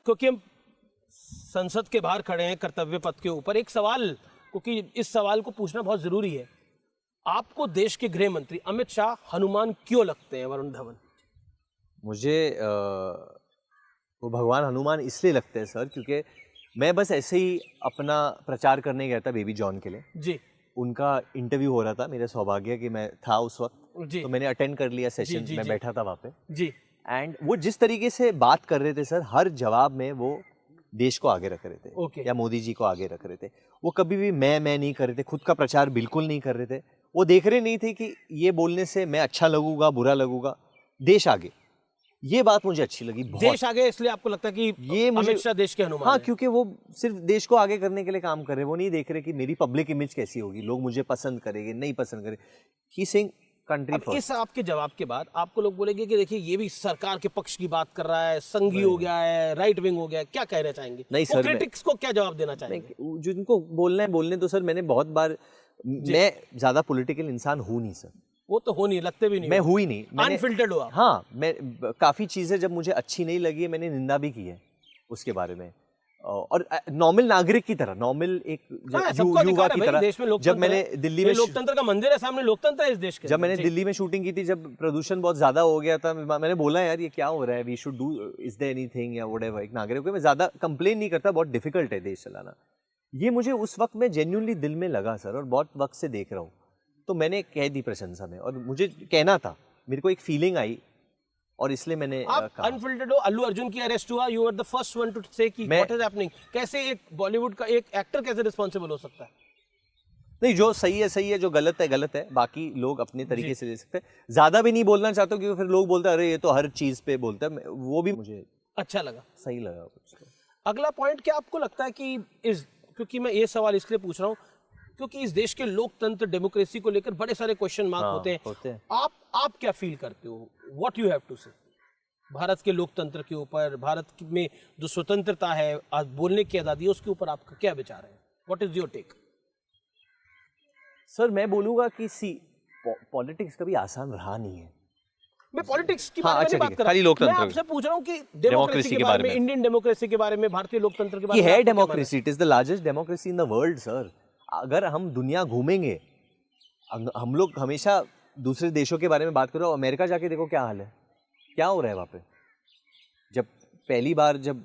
क्योंकि हम संसद के बाहर खड़े हैं कर्तव्य पथ के ऊपर, एक सवाल, क्योंकि इस सवाल को पूछना बहुत जरूरी है, आपको देश के गृह मंत्री अमित शाह हनुमान क्यों लगते हैं वरुण धवन? मुझे वो भगवान हनुमान इसलिए लगते हैं सर, क्योंकि मैं बस ऐसे ही अपना प्रचार करने गया था बेबी जॉन के लिए जी उनका इंटरव्यू हो रहा था, मेरा सौभाग्य कि मैं था उस वक्त, जी तो मैंने अटेंड कर लिया सेशन, जी, मैं जी। बैठा था वहाँ पे। जी एंड वो जिस तरीके से बात कर रहे थे सर, हर जवाब में वो देश को आगे रख रहे थे ओके। या मोदी जी को आगे रख रहे थे। वो कभी भी मैं नहीं कर रहे थे, खुद का प्रचार बिल्कुल नहीं कर रहे थे। वो देख रहे नहीं थे कि ये बोलने से मैं अच्छा लगूंगा बुरा लगूंगा, देश आगे। ये बात मुझे अच्छी लगी बहुत। देश आगे इसलिए आपको लगता है कि ये मुझे अमित शाह देश के हनुमान हाँ, हैं? क्योंकि वो सिर्फ देश को आगे करने के लिए काम कर रहे हैं, वो नहीं देख रहे कि मेरी पब्लिक इमेज कैसी होगी, लोग मुझे पसंद करेंगे नहीं पसंद करेंगे। ही सिंग कंट्री अब फर्स्ट। इस आपके जवाब के बाद आपको लोग बोलेंगे कि देखिए ये भी सरकार के पक्ष की बात कर रहा है, संघी हो गया है, राइट विंग हो गया है, क्या कहना चाहेंगे? नहीं वो सर, क्रिटिक्स को क्या जवाब देना चाहेंगे? जिनको बोलना है बोलने तो सर, मैंने बहुत बार, मैं ज्यादा पॉलिटिकल इंसान हूँ नहीं सर, वो तो हो नहीं, लगते भी नहीं, मैं हुई नहीं, मैंने अनफिल्टर्ड हुआ। हाँ, मैं काफी चीजें जब मुझे अच्छी नहीं लगी मैंने निंदा भी की है उसके बारे में, और नॉर्मल नागरिक की तरह, नॉर्मल एक सबका युवा अधिकार है की भाई, तरह। देश में लोकतंत्र जब मैंने है। दिल्ली ये में लोकतंत्र का मंदिर है सामने, लोकतंत्र है इस देश के जब मैंने जी। दिल्ली में शूटिंग की थी, जब प्रदूषण बहुत ज्यादा हो गया था, मैंने बोला यार ये क्या हो रहा है, we should do, is there anything या व्हाटएवर। एक नागरिक को मैं ज्यादा कंप्लेन नहीं करता, बहुत डिफिकल्ट है देश चलाना। ये मुझे उस वक्त में जेन्युइनली दिल में लगा सर, और बहुत वक्त से देख रहा हूँ, तो मैंने कह दी प्रशंसा में, और मुझे कहना था, मेरे को एक फीलिंग आई, और इसलिए मैंने आप कहा। अनफिल्टर्ड हो, अल्लू अर्जुन की अरेस्ट हुआ, you are the first one to say कि व्हाट इज हैपनिंग। कैसे एक बॉलीवुड का एक एक्टर कैसे रिस्पांसिबल हो सकता है? नहीं, जो सही है, जो गलत है गलत है, बाकी लोग अपने तरीके से ले सकते हैं। ज्यादा भी नहीं बोलना चाहता, क्योंकि फिर लोग बोलते हैं अरे ये तो हर चीज पे बोलता है, वो भी मुझे अच्छा लगा, सही लगा कुछ। अगला पॉइंट, क्या आपको लगता है कि इस, क्योंकि मैं ये सवाल इसलिए पूछ रहा हूँ क्योंकि इस देश के लोकतंत्र डेमोक्रेसी को लेकर बड़े सारे क्वेश्चन मार्क होते हैं। आप क्या फील करते हो, व्हाट यू हैव टू से भारत के लोकतंत्र के ऊपर, भारत में जो स्वतंत्रता है, आज बोलने की आजादी है, उसके ऊपर आपका क्या विचार है? What is your take? Sir मैं बोलूंगा कि पॉलिटिक्स कभी आसान रहा नहीं है। मैं पॉलिटिक्स की हाँ, बारे में अच्छा, नहीं बात ठीक कर है, खाली रहा, लोकतंत्र मैं आपसे पूछ रहा हूँ कि डेमोक्रेसी के बारे में, इंडियन डेमोक्रेसी के बारे में, भारतीय लोकतंत्र के बारे में। है democracy, it is the largest democracy in the world sir. अगर हम दुनिया घूमेंगे, हम लोग हमेशा दूसरे देशों के बारे में बात करो, अमेरिका जाके देखो क्या हाल है, क्या हो रहा है वहाँ पे। जब पहली बार जब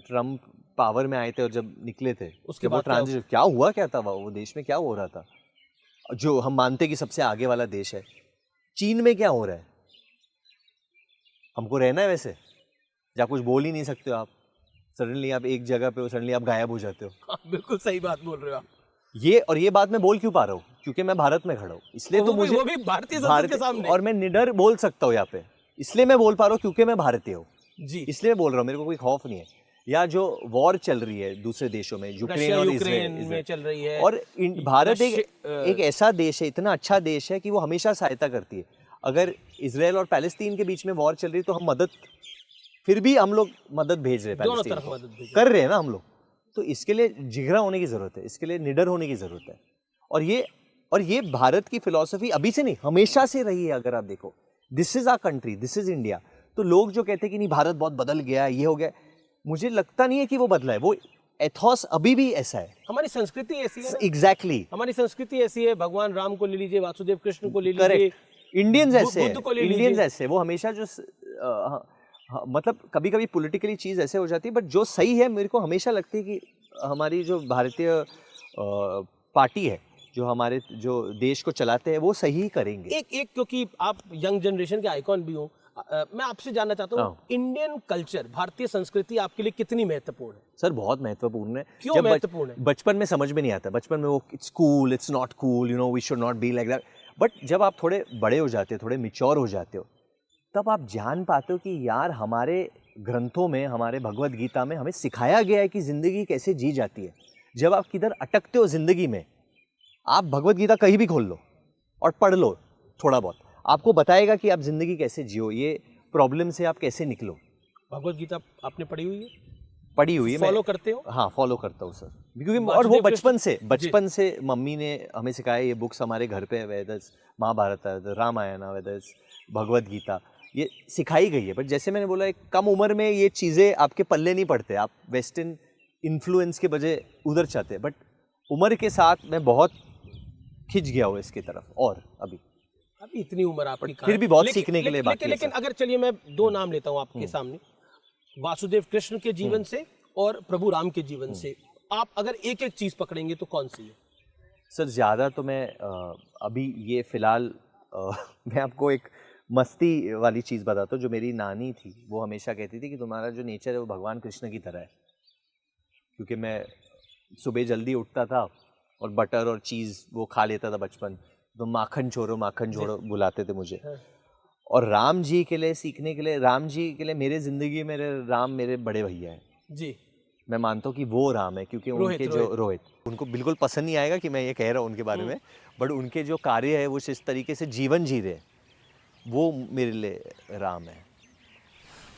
ट्रम्प पावर में आए थे और जब निकले थे, उसके बाद ट्रांजिशन क्या हुआ, क्या था वो देश में क्या हो रहा था, जो हम मानते कि सबसे आगे वाला देश है। चीन में क्या हो रहा है, हमको रहना है वैसे, जहाँ कुछ बोल ही नहीं सकते हो आप, सडनली आप एक जगह पे हो, सडनली आप गायब हो जाते हो। बिल्कुल सही बात बोल रहे हो आप। ये बात मैं बोल क्यों पा रहा हूँ, क्योंकि मैं भारत में खड़ा हूँ, इसलिए तो मुझे, वो भी भारतीय संसद के सामने, और मैं निडर बोल सकता हूँ यहाँ पे, इसलिए मैं बोल पा रहा हूँ क्योंकि मैं भारतीय हूँ जी, इसलिए बोल रहा हूँ, मेरे को कोई खौफ नहीं है। या जो वॉर चल रही है दूसरे देशों में, यूक्रेन और यूक्रेन में चल रही है, और भारत एक ऐसा देश है, इतना अच्छा देश है कि वो हमेशा सहायता करती है। अगर इजराइल और पैलेस्तीन के बीच में वॉर चल रही है तो हम मदद, फिर भी हम लोग मदद भेज रहे हैं, दोनों तरफ मदद कर रहे हैं ना हम लोग। तो इसके लिए जिगरा होने की जरूरत है, इसके लिए निडर होने की जरूरत है। और ये भारत की फिलॉसफी अभी से नहीं, हमेशा से रही है। अगर आप देखो, this is our country, this is India. तो लोग जो कहते हैं कि नहीं भारत बहुत बदल गया, ये हो गया, मुझे लगता नहीं है कि वो बदला है। वो एथॉस अभी भी ऐसा है, हमारी संस्कृति ऐसी है। एग्जैक्टली, हमारी संस्कृति ऐसी है। भगवान राम को ले लीजिए, वासुदेव कृष्ण को ले लीजिए, इंडियंस ऐसे हैं, इंडियंस ऐसे, वो हमेशा जो मतलब कभी कभी पॉलिटिकली चीज ऐसे हो जाती है, बट जो सही है मेरे को हमेशा लगती है कि हमारी जो भारतीय पार्टी है, जो हमारे जो देश को चलाते हैं, वो सही ही करेंगे। एक क्योंकि आप यंग जनरेशन के आइकॉन भी हो, मैं आपसे जानना चाहता हूँ, इंडियन कल्चर, भारतीय संस्कृति आपके लिए कितनी महत्वपूर्ण है? सर बहुत महत्वपूर्ण है। क्यों महत्वपूर्ण है? बचपन में समझ में नहीं आता, बचपन में वो it's cool, it's not cool, you know, we should not be like that. But जब आप थोड़े बड़े हो जाते हो, थोड़े मैच्योर हो जाते हो, तब आप जान पाते हो कि यार हमारे ग्रंथों में, हमारे भगवत गीता में हमें सिखाया गया है कि जिंदगी कैसे जी जाती है। जब आप किधर अटकते हो जिंदगी में, आप भगवत गीता कहीं भी खोल लो और पढ़ लो थोड़ा बहुत, आपको बताएगा कि आप जिंदगी कैसे जियो, ये प्रॉब्लम से आप कैसे निकलो। भगवत गीता आपने पढ़ी हुई है? पढ़ी हुई है। फॉलो करते हो? हाँ, फॉलो करता हूँ सर, क्योंकि और वो बचपन से मम्मी ने हमें सिखाया। ये बुक्स हमारे घर पे, वेदस, महाभारत, रामायण, वेदस, भगवत गीता, ये सिखाई गई है। बट जैसे मैंने बोला, एक कम उम्र में ये चीज़ें आपके पल्ले नहीं पड़ते, आप वेस्टर्न इन्फ्लुएंस के बजाय उधर चाहते हैं। बट उम्र के साथ मैं बहुत खिंच गया हूँ इसकी तरफ। और अभी इतनी उम्र आपकी फिर भी बहुत सीखने के लिए बाकी है। लेकिन अगर चलिए मैं दो नाम लेता हूँ आपके सामने, वासुदेव कृष्ण के जीवन से और प्रभु राम के जीवन से, आप अगर एक एक चीज पकड़ेंगे तो कौन सी है? सर ज़्यादा तो मैं अभी ये फ़िलहाल मैं आपको एक मस्ती वाली चीज़ बताता हूँ। जो मेरी नानी थी वो हमेशा कहती थी कि तुम्हारा जो नेचर है वो भगवान कृष्ण की तरह है। क्योंक't मैं सुबह जल्दी उठता था और बटर और चीज़ वो खा लेता था बचपन, तो माखन छोड़ो बुलाते थे मुझे। और राम जी के लिए सीखने के लिए, राम जी के लिए मेरे ज़िंदगी में राम मेरे बड़े भैया हैं जी। मैं मानता हूँ कि वो राम है, क्योंकि उनके जो रोहित, उनको बिल्कुल पसंद नहीं आएगा कि मैं ये कह रहा हूँ उनके बारे में, बट उनके जो कार्य है वो जिस तरीके से जीवन जी रहे, वो मेरे लिए राम है।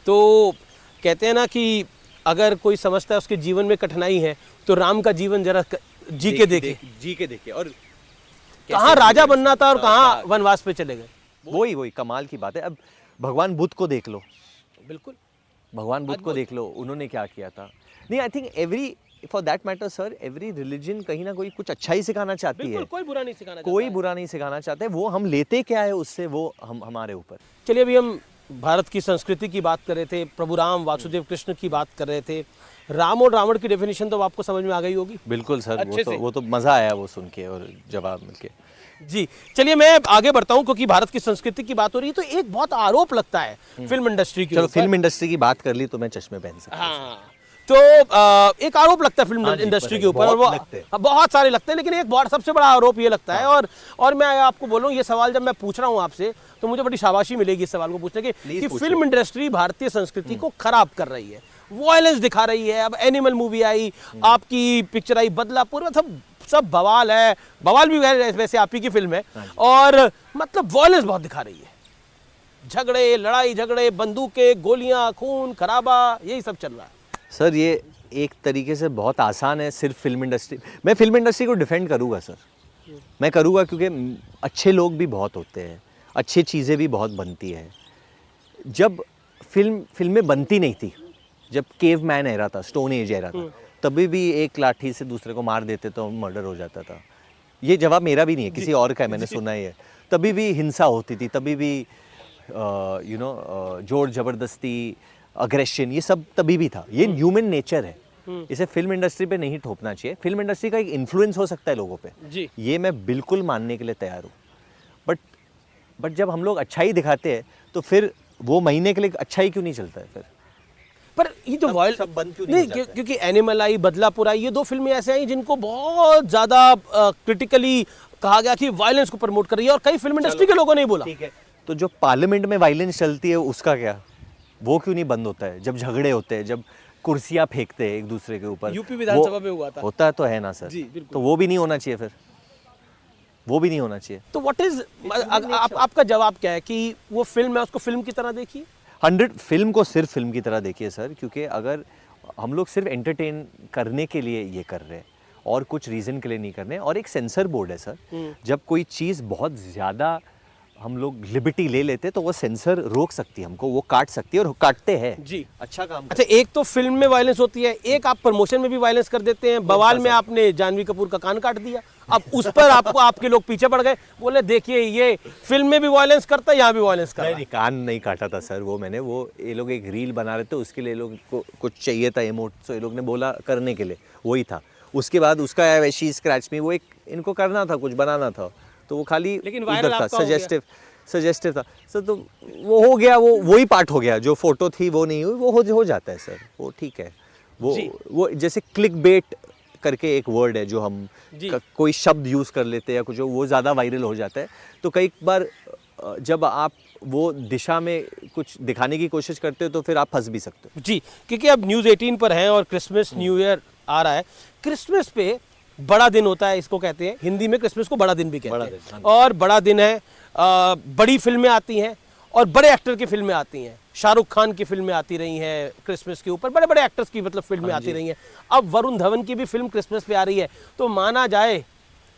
तो कहते हैं ना कि अगर कोई समझता है उसके जीवन में कठिनाई है तो राम का जीवन जरा जी के देखे। और कहाँ राजा बनना था और कहाँ वनवास पे चले गए। वही कमाल की बात है। अब भगवान बुद्ध को देख लो, बिल्कुल भगवान बुद्ध को देख लो, उन्होंने क्या किया था। नहीं, I think every, for that matter sir, every religion कहीं ना कोई कुछ अच्छा ही सिखाना चाहती है। कोई बुरा नहीं सिखाना, कोई बुरा नहीं सिखाना चाहता है। वो हम लेते क्या है उससे, वो हमारे ऊपर। चलिए, अभी हम भारत की संस्कृति की बात कर रहे थे, प्रभु राम वासुदेव कृष्ण की बात कर रहे थे। राम और रावण की डेफिनेशन तो आपको समझ में आ गई होगी। बिल्कुल सर, वो तो मजा आया वो सुन के और जवाब मिलके। जी चलिए, मैं आगे बढ़ता हूं क्योंकि भारत की संस्कृति की बात हो रही है। तो एक बहुत आरोप लगता है फिल्म इंडस्ट्री की। चलो फिल्म इंडस्ट्री की बात कर ली तो मैं चश्मे पहन सकता हूं। हाँ, तो एक आरोप लगता है फिल्म इंडस्ट्री के ऊपर, और वो बहुत सारे लगते हैं, लेकिन एक सबसे बड़ा आरोप ये लगता है। और मैं आपको बोलूं, ये सवाल जब मैं पूछ रहा हूं आपसे तो मुझे बड़ी शाबाशी मिलेगी इस सवाल को पूछने की, कि फिल्म इंडस्ट्री भारतीय संस्कृति को खराब कर रही है, वायलेंस दिखा रही है। अब एनिमल मूवी आई, आपकी पिक्चर आई बदलापुर, मतलब सब बवाल है। बवाल भी वैसे आप ही की फिल्म है, और मतलब वायलेंस बहुत दिखा रही है। झगड़े, लड़ाई झगड़े, बंदूकें, गोलियां, खून खराबा, यही सब चल रहा है। सर ये एक तरीके से बहुत आसान है सिर्फ फिल्म इंडस्ट्री। मैं फिल्म इंडस्ट्री को डिफेंड करूँगा सर, मैं करूँगा, क्योंकि अच्छे लोग भी बहुत होते हैं, अच्छी चीज़ें भी बहुत बनती है। जब फिल्में बनती नहीं थी, जब केव मैन एरा था, स्टोन एज एरा था, तभी भी एक लाठी से दूसरे को मार देते तो मर्डर हो जाता था। ये जवाब मेरा भी नहीं है, किसी और का है, मैंने सुना ही है। तभी भी हिंसा होती थी, तभी भी जोर जबरदस्ती, अग्रेशन, ये सब तभी भी था। ये ह्यूमन नेचर है, इसे फिल्म इंडस्ट्री पे नहीं थोपना चाहिए। फिल्म इंडस्ट्री का एक इन्फ्लुएंस हो सकता है लोगों पे जी। ये मैं बिल्कुल मानने के लिए तैयार हूँ। बट जब हम लोग अच्छाई दिखाते हैं तो फिर वो महीने के लिए अच्छाई क्यों नहीं चलता है फिर? पर ये तो वायलेंस सब बंद क्यों नहीं, क्योंकि एनिमल आई, बदलापुर आई, ये दो फिल्में ऐसे आई जिनको बहुत ज्यादा क्रिटिकली कहा गया कि वायलेंस को प्रमोट कर रही है, और कई फिल्म इंडस्ट्री के लोगों ने बोला। ठीक है, तो जो पार्लियामेंट में वायलेंस चलती है उसका क्या, वो क्यों नहीं बंद होता है? जब झगड़े होते हैं, जब कुर्सियां फेंकते हैं एक दूसरे के ऊपर, यूपी विधानसभा में हुआ था, होता तो है ना सर जी, तो वो भी नहीं होना चाहिए फिर, वो भी नहीं होना चाहिए। तो व्हाट इज आपका जवाब क्या है कि वो फिल्म है, उसको फिल्म की तरह देखिए? 100 फिल्म को सिर्फ फिल्म की तरह देखिए सर, क्योंकि अगर हम लोग सिर्फ एंटरटेन करने के लिए ये कर रहे हैं और कुछ रीज़न के लिए नहीं कर रहे हैं, और एक सेंसर बोर्ड है सर, जब कोई चीज़ बहुत ज़्यादा हम लोग लिबर्टी ले लेते तो वो सेंसर रोक सकती है हमको, वो काट सकती है और काटते हैं जी। अच्छा काम। अच्छा, एक तो फिल्म में वायलेंस होती है, एक आप प्रमोशन में भी वायलेंस कर देते हैं। बवाल में आपने जानवी कपूर का कान काट दिया, अब उस पर आपके लोग पीछे पड़ गए, बोले देखिए ये फिल्म में भी वायलेंस करता है, यहाँ भी वायलेंस करता है। कान नहीं काटा था सर वो मैंने, वो ये लोग एक रील बना रहे थे, उसके लिए लोग को कुछ चाहिए था इमोट, तो ये लोग ने बोला करने के लिए, वही था। उसके बाद उसका वैसी स्क्रैच में वो एक इनको करना था, कुछ बनाना था, तो वो खाली उधर था, सजेस्टिव था सर, तो वो हो गया, वो वही पार्ट हो गया, जो फोटो थी वो नहीं हुई, वो हो जाता है सर, वो ठीक है। वो जैसे क्लिक बेट करके एक वर्ड है जो हम कोई शब्द यूज़ कर लेते हैं या कुछ, वो ज़्यादा वायरल हो जाता है, तो कई बार जब आप वो दिशा में कुछ दिखाने की कोशिश करते हो तो फिर आप फंस भी सकते हो जी। क्योंकि अब न्यूज़ 18 पर हैं और क्रिसमस न्यू ईयर आ रहा है। क्रिसमस पे बड़ा दिन होता है, इसको कहते हैं हिंदी में क्रिसमस को बड़ा दिन भी कहते हैं, और बड़ा दिन है, बड़ी फिल्में आती हैं और बड़े एक्टर की फिल्में आती हैं। शाहरुख खान की फिल्में आती रही हैं क्रिसमस के ऊपर, बड़े बड़े एक्टर्स की मतलब फिल्में आती रही हैं। अब वरुण धवन की भी फिल्म क्रिसमस पे आ रही है, तो माना जाए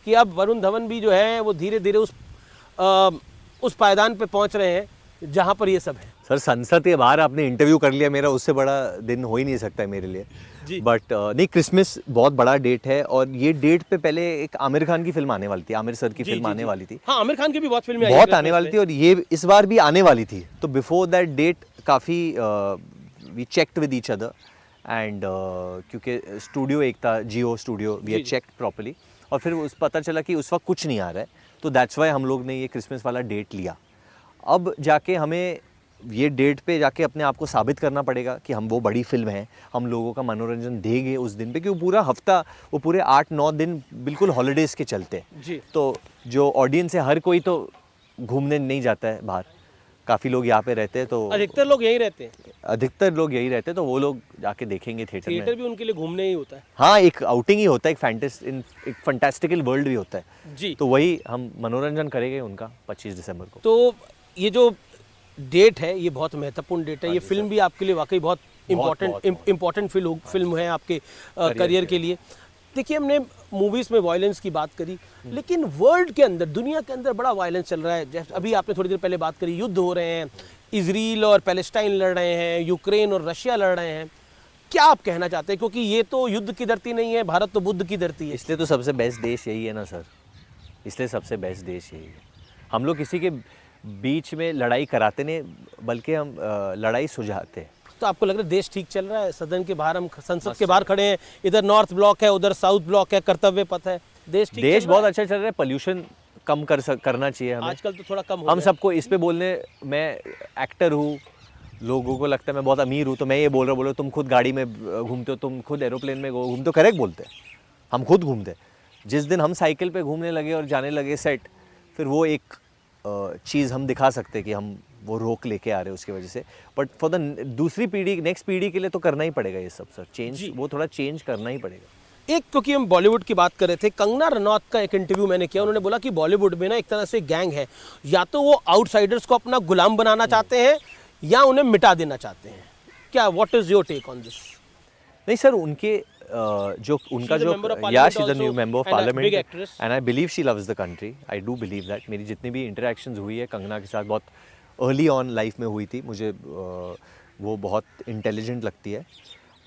कि अब वरुण धवन भी जो है वो धीरे धीरे उस पायदान पे पहुंच रहे हैं, जहाँ पर ये सब है। सर संसद के बाहर आपने इंटरव्यू कर लिया मेरा, उससे बड़ा दिन हो ही नहीं सकता है मेरे लिए। जी। बट नहीं, क्रिसमस बहुत बड़ा डेट है और ये डेट पे पहले एक आमिर खान की फिल्म आने वाली थी, आमिर सर की फिल्म आने वाली थी। हाँ, आमिर खान की भी बहुत फिल्में आई बहुत हैं आने वाली थी और ये इस बार भी आने वाली थी। तो बिफोर दैट डेट काफ़ी we checked with each other and क्योंकि स्टूडियो एक था Jio studio, we had checked properly और फिर उस पता चला कि उस वक्त कुछ नहीं आ रहा है, तो दैट्स वाई हम लोग ने ये क्रिसमस वाला डेट लिया। अब जाके हमें ये डेट पे जाके अपने आप को साबित करना पड़ेगा कि हम वो बड़ी फिल्म है, हम लोगों का मनोरंजन देंगे उस दिन पे, क्योंकि पूरा हफ्ता वो पूरे 8-9 दिन बिल्कुल हॉलीडेज़ के चलते हैं। जी। तो जो ऑडियंस है हर कोई तो घूमने नहीं जाता है बाहर, काफ़ी लोग यहाँ पे रहते हैं, तो अधिकतर लोग यहीं रहते हैं, अधिकतर लोग यही रहते हैं, तो वो लोग जाके देखेंगे थिएटर थिएटर में। भी उनके लिए घूमने ही होता है। हाँ, एक आउटिंग ही होता है, एक फैंटास्टिकल वर्ल्ड भी होता है। जी। तो वही हम मनोरंजन करेंगे उनका 25 दिसंबर को। तो ये जो डेट है ये बहुत महत्वपूर्ण डेट है। ये फिल्म भी आपके लिए वाकई बहुत इम्पोर्टेंट फिल्म है आपके करियर के लिए। देखिए, हमने मूवीज़ में वायलेंस की बात करी, लेकिन वर्ल्ड के अंदर, दुनिया के अंदर बड़ा वायलेंस चल रहा है। जैसे अभी आपने थोड़ी देर पहले बात करी, युद्ध हो रहे हैं, इजराइल और पैलेस्टाइन लड़ रहे हैं, यूक्रेन और रशिया लड़ रहे हैं। क्या आप कहना चाहते हैं, क्योंकि ये तो युद्ध की धरती नहीं है, भारत तो बुद्ध की धरती है। इसलिए तो सबसे बेस्ट देश यही है ना सर, इसलिए सबसे बेस्ट देश यही है। हम लोग किसी के बीच में लड़ाई कराते नहीं, बल्कि हम लड़ाई सुलझाते हैं। तो आपको लग रहा है देश ठीक चल रहा है? सदन के बाहर, हम संसद के बाहर खड़े हैं, इधर नॉर्थ ब्लॉक है, उधर साउथ ब्लॉक है, कर्तव्य पथ है, देश ठीक देश चल रहा बहुत अच्छा चल रहा है। पोल्यूशन कम करना चाहिए है? हमें। आजकल तो थोड़ा कम हो हम गया। सबको इस पे बोलने, मैं एक्टर हूँ, लोगों को लगता है मैं बहुत अमीर हूँ, तो मैं ये बोल रहा तुम खुद गाड़ी में घूमते हो, तुम खुद एरोप्लेन में घूमते हो, करेक्ट बोलते हैं, हम खुद घूमते हैं। जिस दिन हम साइकिल पे घूमने लगे और जाने लगे सेट, फिर वो एक चीज़ हम दिखा सकते हैं कि हम वो रोक लेके आ रहे हैं उसकी वजह से। बट फॉर द दूसरी पीढ़ी, नेक्स्ट पीढ़ी के लिए तो करना ही पड़ेगा ये सब सर, चेंज, वो थोड़ा चेंज करना ही पड़ेगा। एक, क्योंकि हम बॉलीवुड की बात कर रहे थे, कंगना रनौत का एक इंटरव्यू मैंने किया, उन्होंने बोला कि बॉलीवुड में ना एक तरह से गैंग है, या तो वो आउटसाइडर्स को अपना गुलाम बनाना चाहते हैं या उन्हें मिटा देना चाहते हैं। क्या, what is your take on this? नहीं सर, उनके जो उनका जो या she is a new member of parliament and I believe she loves the country, I do believe that. मेरी जितनी भी इंटरेक्शंस हुई है कंगना के साथ, बहुत अर्ली ऑन लाइफ में हुई थी, मुझे वो बहुत इंटेलिजेंट लगती है।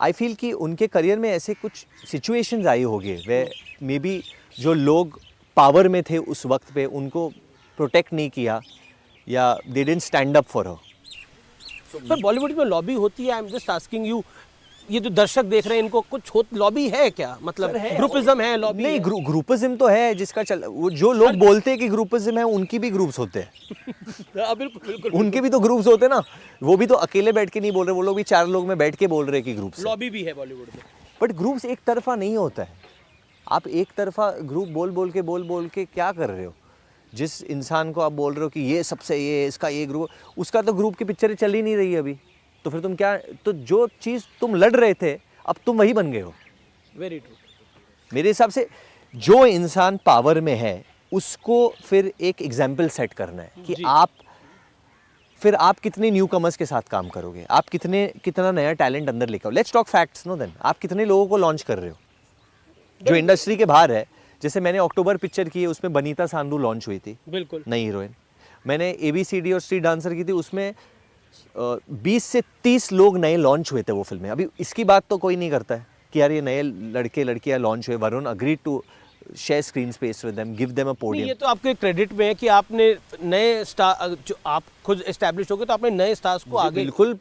आई फील कि उनके करियर में ऐसे कुछ सिचुएशंस आई होगी वे मे बी जो लोग पावर में थे उस वक्त पे उनको प्रोटेक्ट नहीं किया, या they didn't stand up for her. पर बॉलीवुड में लॉबी होती है, I am just asking you, ये जो दर्शक देख रहे हैं इनको कुछ लॉबी है क्या? मतलब ग्रुपिज्म है, लॉबी नहीं, है? ग्रुपिज्म तो है जिसका वो जो लोग बोलते हैं कि ग्रुपिज्म है, उनकी भी ग्रुप्स होते हैं। बिल्कुल बिल्कुल, उनके भी तो ग्रुप्स होते हैं ना, वो भी तो अकेले बैठ के नहीं बोल रहे, वो लोग भी 4 लोग में बैठ के बोल रहे हैं कि ग्रुप्स। लॉबी भी है बॉलीवुड में। बट ग्रुप्स एक तरफा नहीं होता है। आप एक तरफा ग्रुप बोल के क्या कर रहे हो? जिस इंसान को आप बोल रहे हो कि ये सबसे, ये इसका ये ग्रुप, उसका तो ग्रुप की पिक्चरें चल ही नहीं रही है अभी, तो फिर तुम क्या, तो जो चीज़ तुम लड़ रहे थे अब तुम वही बन गए हो। Very true. मेरे हिसाब से जो इंसान पावर में है उसको फिर एक एग्जाम्पल सेट करना है कि आप कितने न्यू कमर्स के साथ काम करोगे, आप कितना नया टैलेंट अंदर लेकर आओ। Let's talk facts no then. आप कितने लोगों को लॉन्च कर रहे हो जो इंडस्ट्री के बाहर है? जैसे मैंने अक्टूबर पिक्चर की है, उसमें बनीता सांडू लॉन्च हुई थी, बिल्कुल नई हीरोइन। मैंने ABCD और स्ट्रीट डांसर की थी, उसमें 20 से 30 लोग नए लॉन्च हुए थे वो फिल्में। अभी इसकी बात तो कोई नहीं करता है कि यार ये नए लड़के लड़कियां लॉन्च हुए। Varun agreed to share screen space with them, give them a podium. ये तो आपके क्रेडिट में है कि आपने नए स्टार, जो आप खुद एस्टैब्लिश हो गए, तो आपने नए स्टार्स को आगे, बिल्कुल।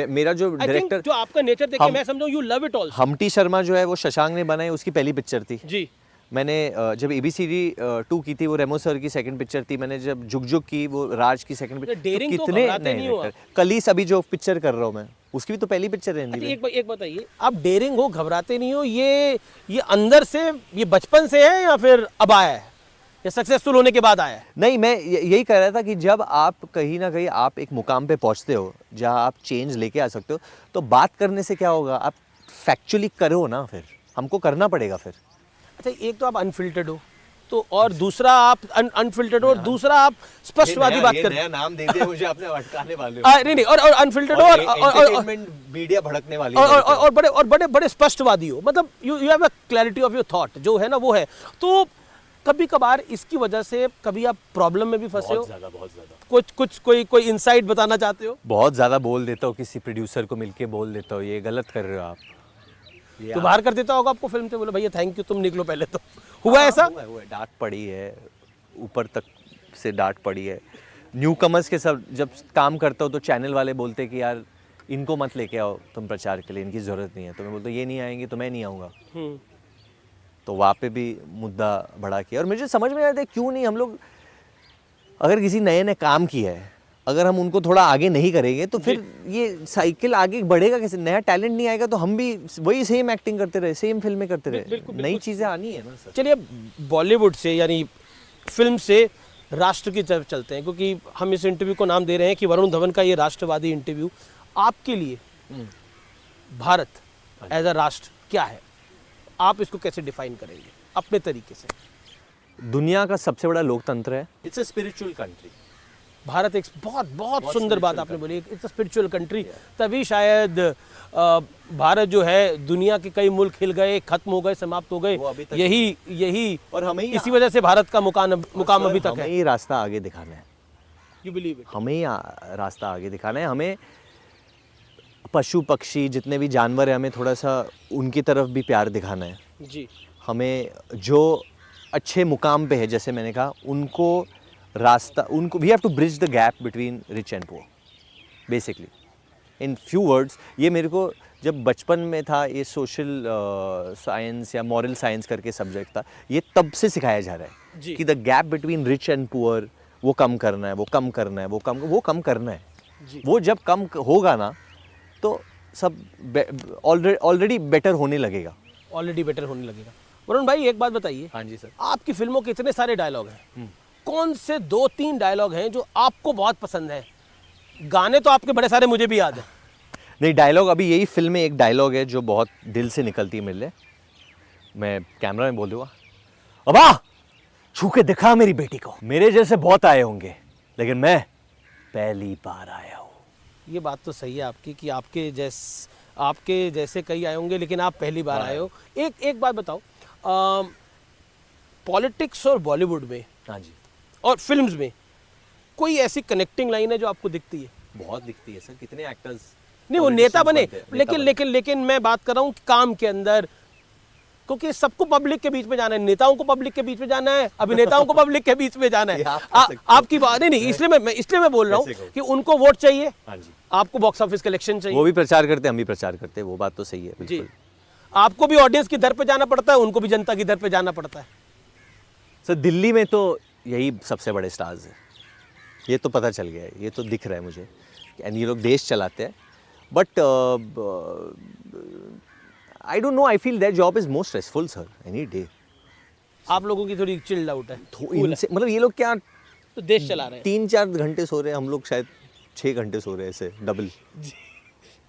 मेरा जो डायरेक्टर, जो आपका नेचर देख के मैं समझा you love it also. हमटी Sharma जो है वो शशांक ने बनाई, उसकी पहली पिक्चर थी जी। मैंने जब ABCD 2 की थी, वो रेमो सर की सेकंड पिक्चर थी। मैंने जब जुग जुग की, वो राज की सेकंड पिक्चर। डेयरिंग तो घबराते नहीं हो आप? कलीस अभी जो पिक्चर कर रहा हूँ मैं, उसकी भी तो पहली पिक्चर है हिंदी में। एक बताइए, आप डेयरिंग हो, घबराते नहीं हो, ये अंदर से, ये बचपन से है या फिर अब आया है, या सक्सेसफुल होने के बाद आया है? नहीं, मैं यही कह रहा था कि जब आप कहीं ना कहीं आप एक मुकाम पे पहुंचते हो जहां आप चेंज लेके आ सकते हो, तो बात करने से क्या होगा, आप फैक्चुअली करो ना, फिर हमको करना पड़ेगा फिर। अच्छा, एक तो आप अनफिल्टर्ड हो, तो और दूसरा आप अनफिल्टर्ड हो, और दूसरा आप स्पष्टवादी बात कर, नया नाम दे दिया मुझे, आपने अटकाने वाले हो। नहीं, और अनफिल्टर्ड हो, और मीडिया भड़कने वाली, और बड़े स्पष्टवादी हो, मतलब you have a clarity of your thought, जो है ना वो है। तो कभी कभार इसकी वजह से कभी आप प्रॉब्लम में भी फंसे हो? बहुत ज्यादा कुछ कोई इनसाइट बताना चाहते हो? बहुत ज्यादा बोल देता हूँ, किसी प्रोड्यूसर को मिलके बोल देता हूँ ये गलत कर रहे हो आप। तो बाहर कर देता होगा आपको फिल्म से, बोले भैया थैंक यू तुम निकलो पहले तो, हुआ ऐसा? हुआ है, डांट पड़ी है, ऊपर तक से डांट पड़ी है। न्यू कमर्स के सब जब काम करता हूँ तो चैनल वाले बोलते कि यार इनको मत लेके आओ तुम प्रचार के लिए, इनकी ज़रूरत नहीं है। तो मैं बोलता ये नहीं आएंगे तो मैं नहीं आऊँगा। तो वहाँ पे भी मुद्दा बढ़ा किया। और मुझे समझ में आया था क्यों नहीं हम लोग, अगर किसी नए ने काम किया है, अगर हम उनको थोड़ा आगे नहीं करेंगे तो फिर ये साइकिल आगे बढ़ेगा कैसे? नया टैलेंट नहीं आएगा तो हम भी वही सेम एक्टिंग करते रहे, सेम फिल्में करते रहे। नई चीज़ें आनी है ना सर। चलिए बॉलीवुड से यानी फिल्म से राष्ट्र की तरफ चलते हैं, क्योंकि हम इस इंटरव्यू को नाम दे रहे हैं कि वरुण धवन का ये राष्ट्रवादी इंटरव्यू। आपके लिए भारत एज अ राष्ट्र क्या है? आप इसको कैसे डिफाइन करेंगे अपने तरीके से? दुनिया का सबसे बड़ा लोकतंत्र है। It's a spiritual country. Bharat एक बहुत सुंदर बात आपने बोली, इट्स अ स्पिरिचुअल कंट्री। तभी शायद भारत जो है, दुनिया के कई मुल्क हिल गए, खत्म हो गए, समाप्त हो गए। यही और हमें इसी वजह से भारत का मुकाम अभी तक है। हमें ही रास्ता आगे दिखाना है। You believe it? हमें ही रास्ता आगे दिखाना है। हमें पशु पक्षी जितने भी जानवर हैं, हमें थोड़ा सा उनकी तरफ भी प्यार दिखाना है जी। हमें जो अच्छे मुकाम पे है, जैसे मैंने कहा, उनको रास्ता, उनको we have to bridge the gap between rich and poor basically, in few words. ये मेरे को जब बचपन में था, ये सोशल साइंस या मॉरल साइंस करके सब्जेक्ट था, ये तब से सिखाया जा रहा है कि the gap between rich and poor वो कम करना है, वो कम करना है, वो कम करना है। वो जब कम होगा ना तो सब ऑलरेडी बेटर होने लगेगा। वरुण भाई एक बात बताइए। हाँ जी सर। आपकी फिल्मों के इतने सारे डायलॉग हैं, कौन से 2-3 डायलॉग हैं जो आपको बहुत पसंद है? गाने तो आपके बड़े सारे मुझे भी याद है। नहीं, डायलॉग अभी यही फिल्म में एक डायलॉग है जो बहुत दिल से निकलती है मेरे लिए। मैं कैमरा में बोल दूंगा, अबा छू के दिखा मेरी बेटी को। मेरे जैसे बहुत आए होंगे लेकिन मैं पहली बार आया हूँ। ये बात तो सही है आपकी कि आपके जैसे कई आए होंगे लेकिन आप पहली बार आए हो। एक बात बताओ, पॉलिटिक्स और बॉलीवुड में, हाँ जी, और फिल्म्स में कोई ऐसी कनेक्टिंग लाइन है जो आपको दिखती है? बहुत दिखती है सर। कितने एक्टर्स नहीं वो नेता बने, लेकिन मैं बात कर रहा हूँ काम के अंदर, क्योंकि सबको पब्लिक के बीच में जाना है, नेताओं को पब्लिक के बीच में जाना है, अभिनेताओं को पब्लिक के बीच में जाना है। आपकी बात नहीं, इसलिए मैं बोल रहा हूँ कि उनको वोट चाहिए, आपको बॉक्स ऑफिस कलेक्शन चाहिए। वो भी प्रचार करते हैं, हम भी प्रचार करते हैं, वो बात तो सही है बिल्कुल। आपको भी ऑडियंस की दर पे जाना पड़ता है, उनको भी जनता की दर पे जाना पड़ता है। सर दिल्ली में तो यही सबसे बड़े स्टार्स हैं, ये तो पता चल गया है, ये तो दिख रहा है मुझे। एंड ये लोग देश चलाते हैं, but I don't know, I feel their job is more stressful sir, any day. आप लोगों की थोड़ी चिल्ड आउट है। इनसे मतलब ये लोग क्या तो देश चला रहे हैं। 3-4 घंटे सो रहे हैं, हम लोग शायद 6 घंटे सो रहे हैं, ऐसे डबल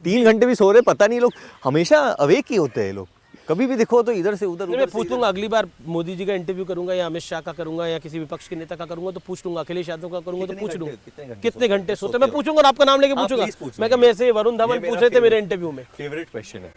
3 घंटे भी सो रहे हैं, पता नहीं। लोग हमेशा अवेक ही होते हैं लोग, कभी भी देखो तो इधर से उधर। मैं पूछूंगा अगली बार मोदी जी का इंटरव्यू करूंगा या अमित शाह का करूंगा या किसी विपक्ष के नेता का करूंगा तो पूछ लूंगा, अखिलेश यादव का करूंगा तो पूछ लूंगा कितने घंटे सोते। मैं पूछूंगा और आपका नाम लेके पूछूंगा। मैं कहा मेरे से वरुण धवन पूछ रहे थे मेरे इंटरव्यू में। फेवरेट क्वेश्चन है।